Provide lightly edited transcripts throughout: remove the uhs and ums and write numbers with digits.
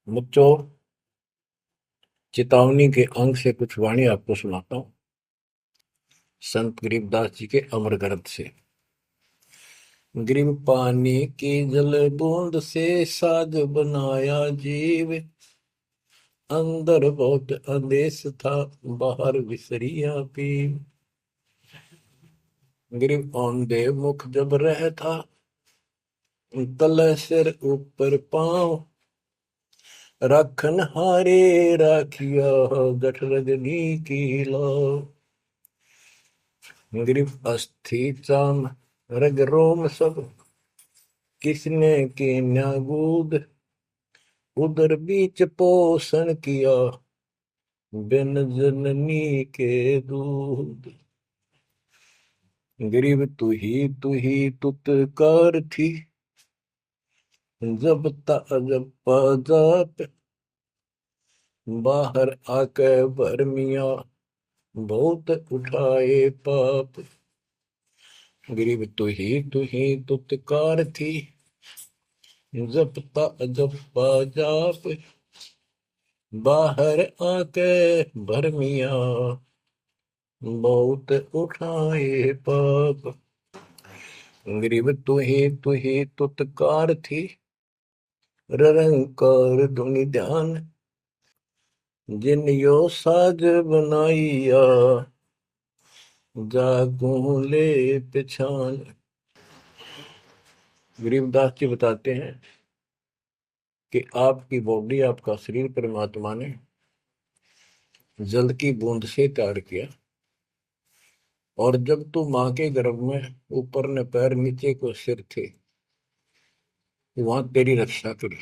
बच्चों, चेतावनी के अंक से कुछ वाणी आपको सुनाता हूँ संत गरीबदास जी के अमर ग्रंथ से। ग्रीब पानी की जल बूंद से साज बनाया जीव, अंदर बहुत अंदेश था, बाहर विसरिया पीव। ग्रीब औंधे मुख जब रहता, तल सिर ऊपर पांव, राखन हारे राखिया, गठ रजनी की लाओ। ग्रीब अस्थि चाम रग रोम सब, किसने की न्यागूद, उदर बीच पोषण किया, बिन जननी के दूध। गरीब तू ही तुतकार थी, जब जब जाप, बाहर आके भरमिया, बहुत उठाए पाप। गरीब तू ही तुतकार थी, जब जब जाप, बाहर आके भरमिया, बहुत उठाए पाप। गरीब तू ही तुतकार थी, रंकार धुनि ध्यान, जिन यो साज बनाइया, जागू ले पिछान। गरीबदास जी बताते हैं कि आपकी बॉडी, आपका शरीर परमात्मा ने जल की बूंद से तैयार किया, और जब तू माँ के गर्भ में ऊपर ने पैर नीचे को सिर थे, वहां तेरी रक्षा करी।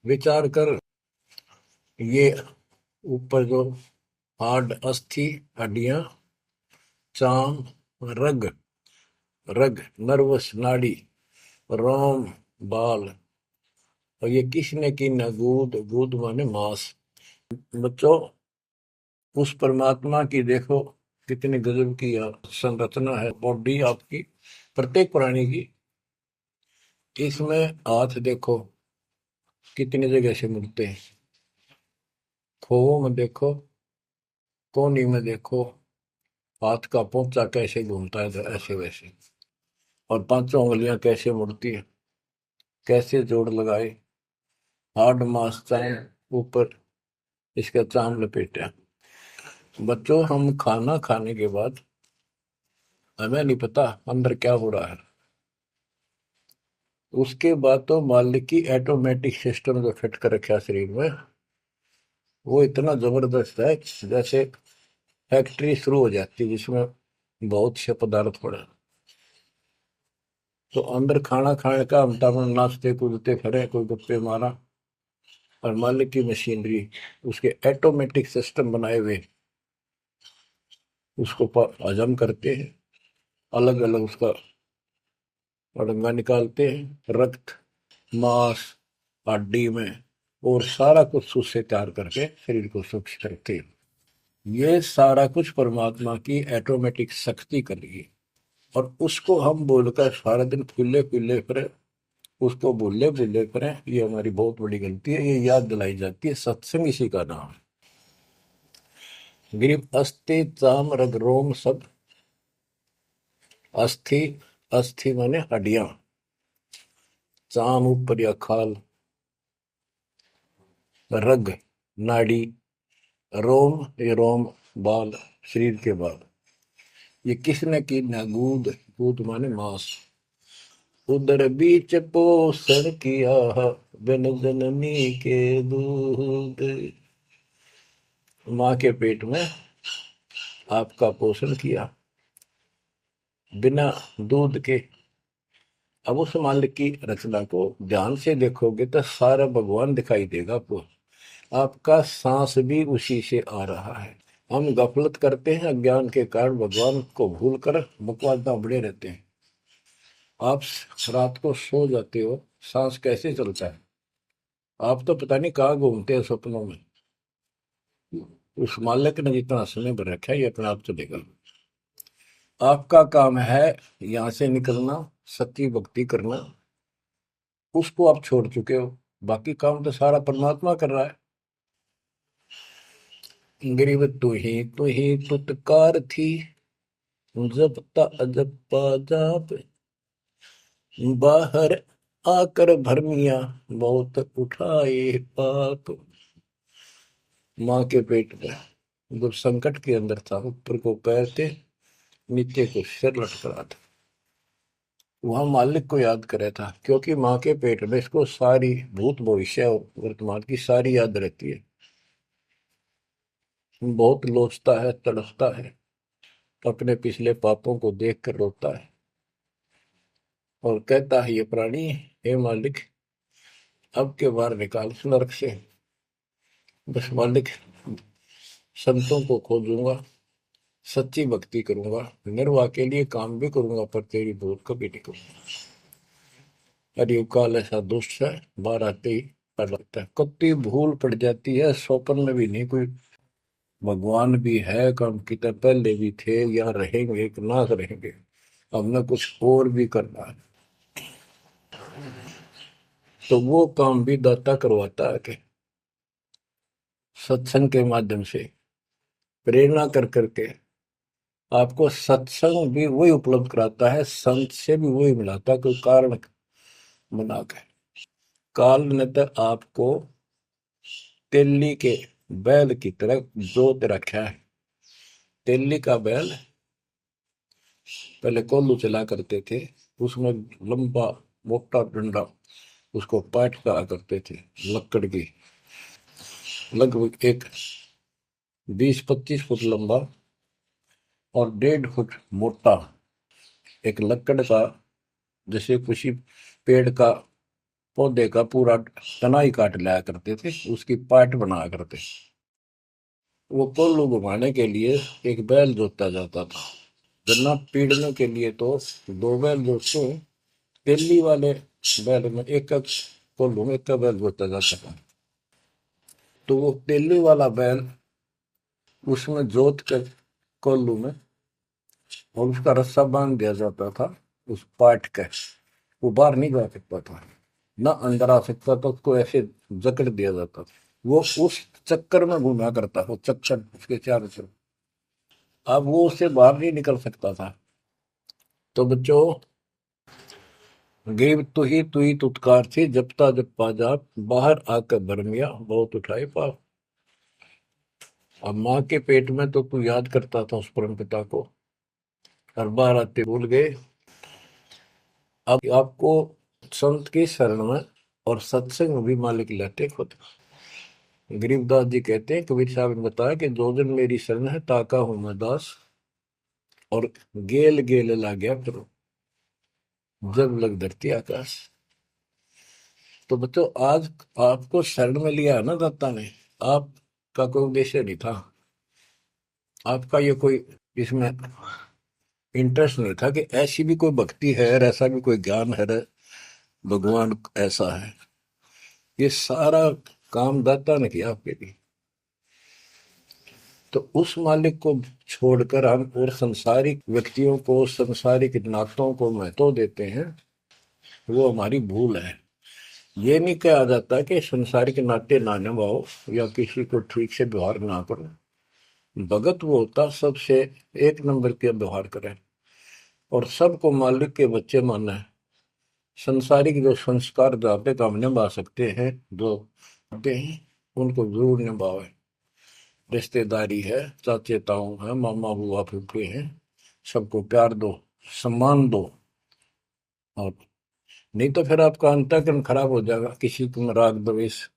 विचार कर, ये ऊपर जो हार्ड अस्थि हड्डियां, चाम, रग रग नर्वस नाड़ी, रोम, बाल, और ये किसने की न गूद, गूद माने मांस। बच्चों, उस परमात्मा की देखो कितनी गजब की संरचना है बॉडी आपकी, प्रत्येक प्राणी की। इसमें हाथ देखो कितनी जगह से मिलते हैं, खोओं में देखो, कोहनी में देखो, हाथ का पोंचा कैसे घूमता है, तो ऐसे वैसे। और पांचों उंगलियां कैसे मुड़ती है, कैसे जोड़ लगाए, हार्ड मास चाम ऊपर, इसका चाम लपेटा। बच्चों, हम खाना खाने के बाद हमें नहीं पता अंदर क्या हो रहा है। उसके बाद तो मालिक की ऑटोमेटिक सिस्टम जो फिट कर रखा शरीर में, वो इतना जबरदस्त है, जैसे फैक्ट्री शुरू हो जाती है जिसमें बहुत से पदार्थ पड़े। तो अंदर खाना खाने का हम तो नाचते कूदते फिरे, कोई गप्पे मारा, और मालिक की मशीनरी उसके ऑटोमेटिक सिस्टम बनाए हुए उसको हजम करते हैं, अलग अलग उसका अड़ंगा निकालते हैं, रक्त, मांस, हड्डी में, और सारा कुछ उससे तैयार करके शरीर को सुरक्षित रखते हैं। ये सारा कुछ परमात्मा की ऑटोमेटिक शक्ति कर रही है, और उसको हम बोलकर सारा दिन फूले फूले फिरे, उसको भूले भूले फिरे, ये हमारी बहुत बड़ी गलती है। ये याद दिलाई जाती है, सत्संग इसी का नाम है। गिरीब अस्थि चाम रग रोम सब, अस्थि, अस्थि माने हड्डियां, चाम ऊपर या खाल, रग नाड़ी, रोम ये रोम, बाल शरीर के बाल, ये किसने की ना गूद, गूद माने मांस, उदर बीच पोषण किया, बिन जननी के दूध। माँ के पेट में आपका पोषण किया बिना दूध के। अब उस मालिक की रचना को ध्यान से देखोगे तो सारा भगवान दिखाई देगा आपको। आपका सांस भी उसी से आ रहा है। हम गफलत करते हैं, अज्ञान के कारण भगवान को भूल कर बकवास में बड़े रहते हैं। आप रात को सो जाते हो, सांस कैसे चलता है, आप तो पता नहीं कहाँ घूमते हैं सपनों में। उस मालिक ने जितना समय भर रखा है, ये अपने आप चलेगा। आपका काम है यहाँ से निकलना, सच्ची भक्ति करना, उसको आप छोड़ चुके हो। बाकी काम तो सारा परमात्मा कर रहा है। गरीब तू ही तुतकार थी, जपता अजपा जाप, बाहर आकर भरमिया बहुत उठाए पाप। माँ के पेट में जब संकट के अंदर था, ऊपर को पैर थे, नीचे को सिर लटक रहा था, वहां मालिक को याद करे था, क्योंकि माँ के पेट में इसको सारी भूत भविष्य और वर्तमान की सारी याद रहती है। बहुत लोचता है, तड़पता है, अपने पिछले पापों को देख कर रोता है और कहता है, ये प्राणी, हे मालिक, अब के बार निकाल इस नरक से। बस मालिक, संतों को खोजूंगा, सच्ची भक्ति करूंगा, निर्वाह के लिए काम भी करूंगा, पर तेरी भूल कभी नहीं करूंगा। अरे काल ऐसा दुष्ट है, बाहर आते ही डर लगता है। कत्ती भूल पड़ जाती है, स्वप्न में भी नहीं कोई भगवान भी है, काम की तरह पहले भी थे या रहेंगे कि ना रहेंगे, हमने कुछ और भी करना है। तो वो काम भी दाता करवाता है कि सत्संग के माध्यम से प्रेरणा कर करके आपको सत्संग भी वही उपलब्ध कराता है, संत से भी वही मिलाता है, कोई कारण बना के। काल ने तो आपको तेली के बैल की तरह जोत रखा है। तेली का बैल पहले कोल्लू चला करते थे, उसमें लंबा मोटा डंडा, उसको पाट कहा करते थे, लकड़ की, लगभग एक 20-25 फुट लंबा और 1.5 फुट मोटा एक लकड़ का, जैसे किसी पेड़ का पौधे का पूरा तनाई काट लाया करते थे, उसकी पाट बनाया करते। वो कोल्लू घुमाने के लिए एक बैल जोता जाता था। गन्ना पीड़ने के लिए तो 2 बैल जोतते हैं। तेली वाले बैल में एक एक कोल्लू में एक बैल जोता जाता था। तो वो तेली वाला बैल उसमें जोत कर कोल्लू में, और उसका रस्सा बांध दिया जाता था उस पाट का। वो बाहर नहीं जा सकता था, ना अंदर आ सकता था, उसको ऐसे जकड़ दिया जाता था। वो उस चक्कर में घूमा करता, वो चक्कर उसके चारों तरफ, अब वो उससे बाहर नहीं निकल सकता था। तो बच्चों, गरीब तू ही तुतकार थी, जपता जपा जाप, बाहर आकर भरमिया बहुत उठाए पाप। अब माँ के पेट में तो तू याद करता था उस परम पिता को, और बाहर आते भूल गए। अब आपको संत की शरण में और सत्संग में भी मालिक लेते खुद। गरीबदास जी कहते हैं, कबीर साहब ने बताया कि जो दिन मेरी शरण है, ताका हूं मैं दास, और गेल गेल ला गया करो, जब लग धरती आकाश। तो बच्चों, आज आपको शरण में लिया है ना दाता ने, आपका कोई उद्देश्य नहीं था, आपका ये कोई इसमें इंटरेस्ट नहीं था कि ऐसी भी कोई भक्ति है और ऐसा भी कोई ज्ञान है, भगवान ऐसा है। ये सारा काम दाता ने किया आपके लिए। तो उस मालिक को छोड़कर हम और संसारिक व्यक्तियों को, संसारिक नातों को महत्व देते हैं, वो हमारी भूल है। ये नहीं कहा जाता कि संसारिक नाते ना निभाओ या किसी को ठीक से व्यवहार ना करो। भगत वो होता सबसे एक नंबर के व्यवहार करे और सबको मालिक के बच्चे माना है। संसारिक जो संस्कार जाते काम निभा सकते हैं, जो आते हैं, उनको जरूर निभावे। रिश्तेदारी है, चाचे ताऊ है, मामा बुआ फूफे हैं, सबको प्यार दो, सम्मान दो। और नहीं तो फिर आपका अंतःकरण खराब हो जाएगा, किसी को राग द्वेष,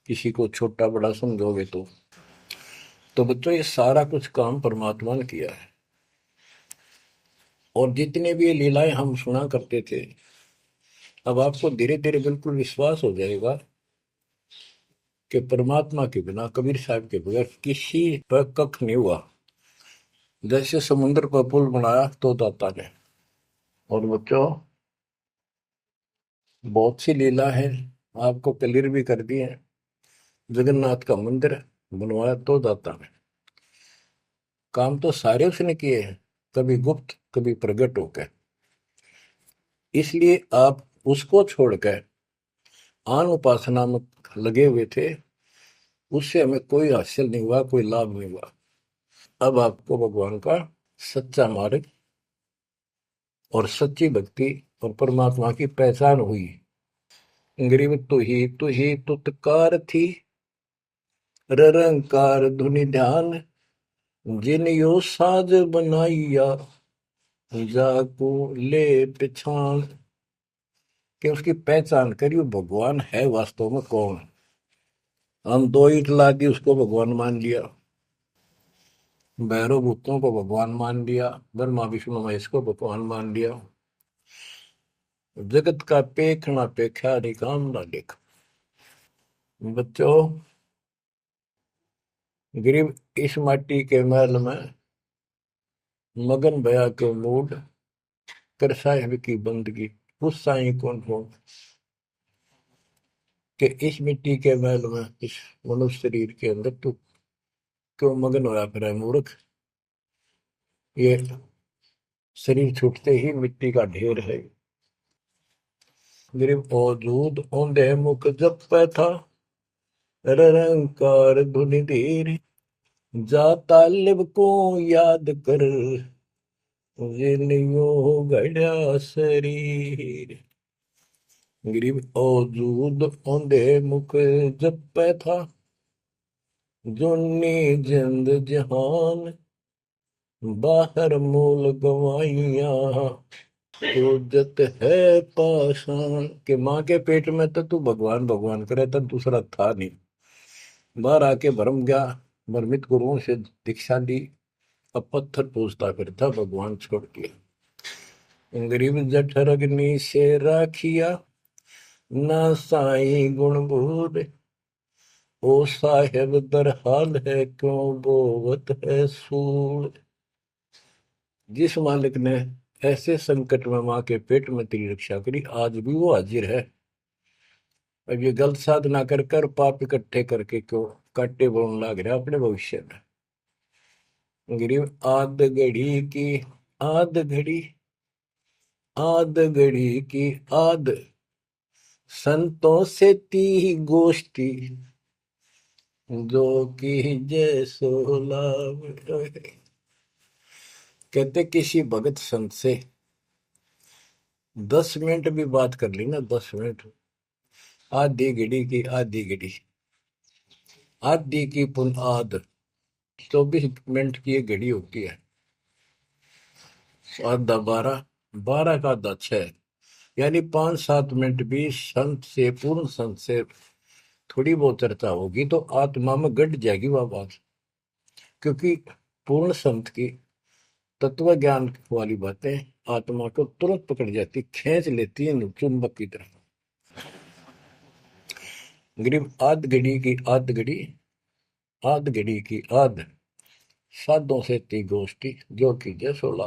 किसी को छोटा बड़ा समझोगे तो बच्चों, ये सारा कुछ काम परमात्मा ने किया है। और जितने भी ये लीलाएं हम सुना करते थे, अब आपको धीरे धीरे बिल्कुल विश्वास हो जाएगा कि परमात्मा के बिना, कबीर साहब के बगैर किसी पर कख नहीं हुआ। जैसे समुद्र पर पुल बनाया तो दाता ने। और बच्चों, बहुत सी लीला है, आपको क्लियर भी कर दी है। जगन्नाथ का मंदिर बनवाया तो दाता ने। काम तो सारे उसने किए हैं, कभी गुप्त कभी प्रकट होकर। इसलिए आप उसको छोड़कर आन उपासना में लगे हुए थे, उससे हमें कोई हासिल नहीं हुआ, कोई लाभ नहीं हुआ। अब आपको भगवान का सच्चा मार्ग और सच्ची भक्ति और परमात्मा की पहचान हुई। गरीब तू ही तुतकार थी, रंकार धुनि ध्यान, जिन यो साज बनाइया, जाको ले पहचान। कि उसकी पहचान करी, वो भगवान है वास्तव में कौन। हम दो ईंट ला दी, उसको भगवान मान लिया, भैरव भूतों को भगवान मान लिया, ब्रह्मा विष्णु महेश को भगवान मान लिया। जगत का पेखना पेखा रे काम ना देख। बच्चों, गरीब इस माटी के महल में मगन भया के मूड कर साहिब की बंदगी, उस साई कौन हो कि इस मिट्टी के महल में, इस मनुष्य शरीर के अंदर तू क्यों मगन होया फिर है मूर्ख। ये शरीर छूटते ही मिट्टी का ढेर है। गरीब औजूद औंधे मुख जप पे था, रंकार धुनि धीर, जा तालिब को याद कर, जिलियो गड़ा शरीर। गरीब औजूद औंधे मुख जप पे था, जोनी जिंद जहान, बाहर मूल गवाइया, जत है पाषाण। के माँ के पेट में तो तू भगवान भगवान करे, तब दूसरा था नहीं। बाहर आके भरम गया, भ्रमित गुरुओं से दीक्षा ली, अब पत्थर पूजता फिरता भगवान छोड़ के। गरीब जठर अग्नि से राखिया, ना साई गुण भूर, ओ साहेब दर हाल है क्यों बोवत है सूर। जिस मालिक ने ऐसे संकट में माँ के पेट में तेरी रक्षा करी, आज भी वो हाजिर है। अब ये गलत साधना कर कर पाप इकट्ठे करके क्यों काटे बोन लाग रहा अपने भविष्य में। गरीब आद घड़ी आद घड़ी की आद, संतों से ती गोष्ठी, जो की जय सो लाभ। कहते किसी भगत संत से 10 मिनट भी बात कर ली ना, 10 मिनट, आधी घड़ी की आधी घड़ी, आधी की पुन आध, 24 मिनट की एक घड़ी होती है। आधा 12, 12 का आधा 6, यानी 5-7 मिनट भी संत से, पूर्ण संत से थोड़ी बहुत चर्चा होगी तो आत्मा में गट जाएगी वह बात। क्योंकि पूर्ण संत की तत्व ज्ञान वाली बातें आत्मा को तुरंत पकड़ जाती, खींच लेती है चुंबक की तरह। गरीब आध घड़ी की आध घड़ी, आध घड़ी की आध, साधों से ती गोष्ठी, जो की जय सोला।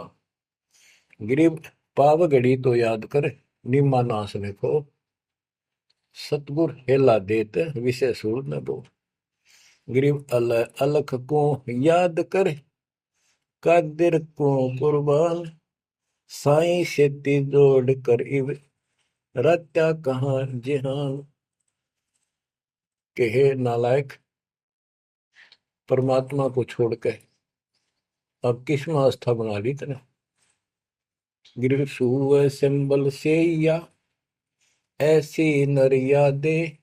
गरीब पाव घड़ी तो याद कर, निम्मा नाश ने को, सतगुर हेला देत विषय सूर न दो। गरीब अलख को याद कर, कादिर को कुर्बान, साई शेती जोड़ कर इव, रत्या कहाँ जिहान। के हे नालायक, परमात्मा को छोड़ के अब किस में आस्था बना ली तने। गिर सुअ सिंबल से या ऐसी नरिया दे,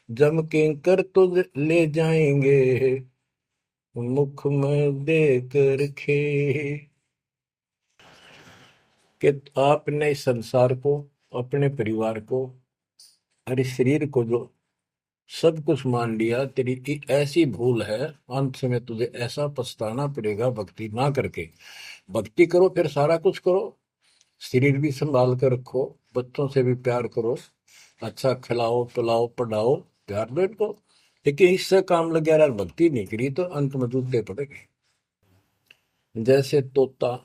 जम के कर तो ले जाएंगे, मुख में देख रखे। कि आपने इस संसार को, अपने परिवार को, अरे शरीर को जो सब कुछ मान लिया, तेरी ऐसी भूल है, अंत में तुझे ऐसा पछताना पड़ेगा भक्ति ना करके। भक्ति करो फिर सारा कुछ करो, शरीर भी संभाल कर रखो, बच्चों से भी प्यार करो, अच्छा खिलाओ पिलाओ पढ़ाओ, प्यार दो इनको। लेकिन इससे काम लग गया, भक्ति नहीं करी तो अंत में जूते पड़ेंगे। जैसे तोता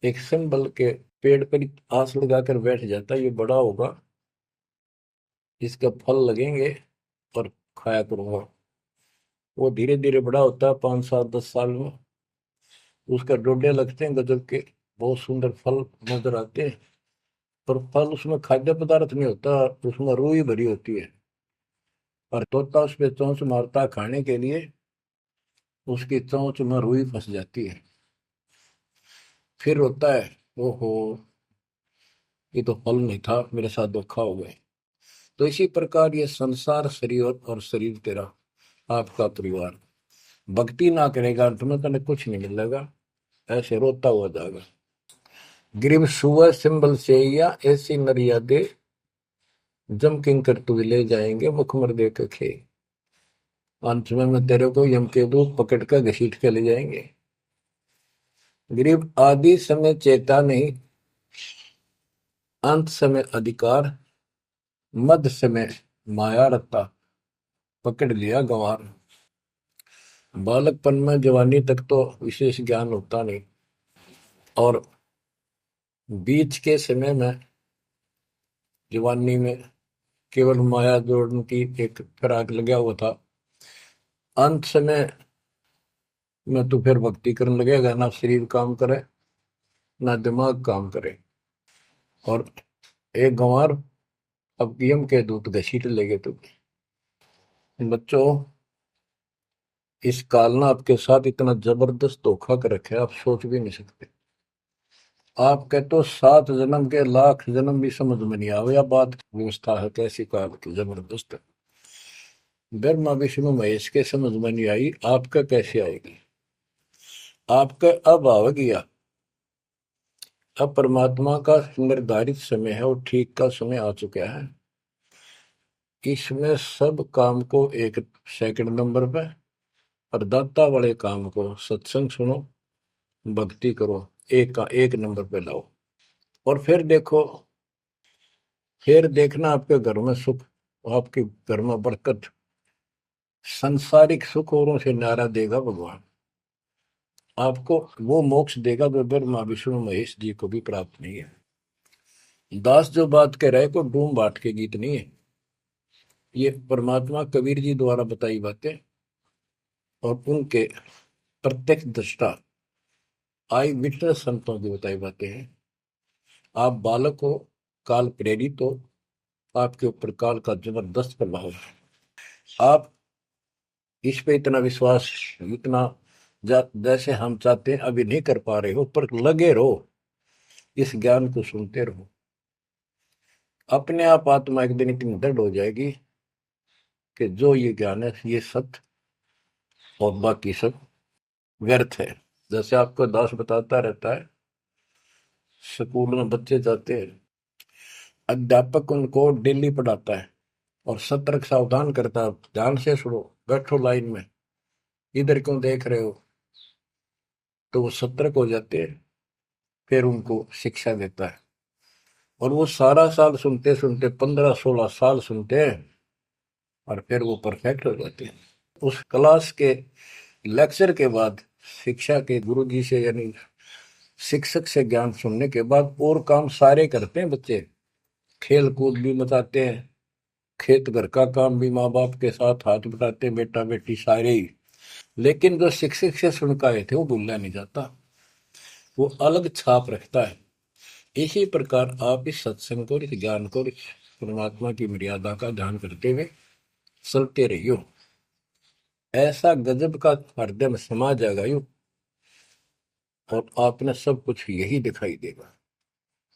एक संबल के पेड़ पर आस लगाकर बैठ जाता, ये बड़ा होगा, इसका फल लगेंगे और खाया करूंगा। वो धीरे धीरे बड़ा होता है, 5-7-10 साल में उसका डोडे लगते हैं गजब के, बहुत सुंदर फल नजर आते हैं। पर फल उसमें खाद्य पदार्थ नहीं होता, उसमें रूह ही भरी होती है। और तोता उस पे चोंच मारता खाने के लिए, उसकी चोंच में रुई फंस जाती है। फिर होता है, ओहो, ये तो फल नहीं था, मेरे साथ धोखा हो गया। तो इसी प्रकार ये संसार शरीर और शरीर तेरा आपका परिवार, भक्ति ना करेगा तुम्हें कने कुछ नहीं मिलेगा, ऐसे रोता हुआ जाएगा। गिरिव सुअ सिंबल से या ऐसी नरिया दे, जम किंकर तू ले जाएंगे मुखमर दे के खे। अंत में तेरे को यम के दूत पकड़ कर घसीट के ले जाएंगे। गिरिव आदि समय चेता नहीं, अंत समय अधिकार, मध्य समय माया रत्ता, पकड़ लिया गंवार। बालकपन में जवानी तक तो विशेष ज्ञान होता नहीं, और बीच के समय में जवानी में केवल माया जोड़ने की एक फिराक लगा हुआ था। अंत समय में तो फिर भक्ति करने लगेगा, ना शरीर काम करे ना दिमाग काम करे, और एक गंवार अब यम के दूत घसीट लेगे। तो बच्चों, इस काल ने आपके साथ इतना जबरदस्त धोखा कर रखा है, आप सोच भी नहीं सकते। आपके तो 7 जन्म के लाख जन्म भी समझ में नहीं आवे, या बात व्यवस्था है कैसी काल की जबरदस्त। ब्रह्मा विष्णु महेश के समझ में नहीं आई, आपका कैसे आएगी। आपका अब आवेगी। अब परमात्मा का निर्धारित समय है और ठीक का समय आ चुका है। इसमें सब काम को एक सेकंड नंबर पे, और दाता वाले काम को सत्संग सुनो, भक्ति करो, एक का एक नंबर पे लाओ। और फिर देखो, फिर देखना आपके घर में सुख, आपके घर में बरकत, संसारिक सुख औरों से नारा देगा भगवान। आपको वो मोक्ष देगा जो ब्रह्मा विष्णु महेश जी को भी प्राप्त नहीं है। दास जो बात कह रहे को डूम बाट के गीत नहीं है, ये परमात्मा कबीर जी द्वारा बताई बातें और उनके प्रत्यक्ष दृष्टा आई विटनेस संतों की बताई बातें हैं। आप बालक हो, काल प्रेरित हो, आपके ऊपर काल का जबरदस्त प्रभाव है। आप इस पे इतना विश्वास, इतना जैसे हम चाहते हैं अभी नहीं कर पा रहे हो, पर लगे रहो, इस ज्ञान को सुनते रहो। अपने आप आत्मा एक दिन इतनी दृढ़ हो जाएगी कि जो ये ज्ञान है ये सत्य, और बाकी सब व्यर्थ है। जैसे आपको दास बताता रहता है, स्कूल में बच्चे जाते हैं, अध्यापक उनको डेली पढ़ाता है और सतर्क सावधान करता है, ध्यान से सुनो, बैठो लाइन में, इधर क्यों देख रहे हो। तो वो सतर्क हो जाते हैं, फिर उनको शिक्षा देता है, और वो सारा साल सुनते सुनते 15-16 साल सुनते हैं, और फिर वो परफेक्ट हो जाते हैं। उस क्लास के लेक्चर के बाद, शिक्षा के गुरु जी से यानी शिक्षक से ज्ञान सुनने के बाद और काम सारे करते हैं बच्चे, खेल कूद भी मचाते हैं, खेत घर का काम भी माँ बाप के साथ हाथ बटाते हैं, बेटा बेटी सारे ही। लेकिन जो शिक्षक से सुन के आए थे वो भूलना नहीं जाता, वो अलग छाप रखता है। इसी प्रकार आप इस सत्संग को, इस ज्ञान को, इस परमात्मा की मर्यादा का ध्यान करते हुए चलते रहियो, ऐसा गजब का हृदय में समा जाएगा यू, और आपने सब कुछ यही दिखाई देगा,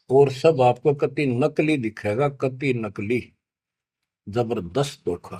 और सब आपको कति नकली दिखेगा, कति नकली, जबरदस्त धोखा।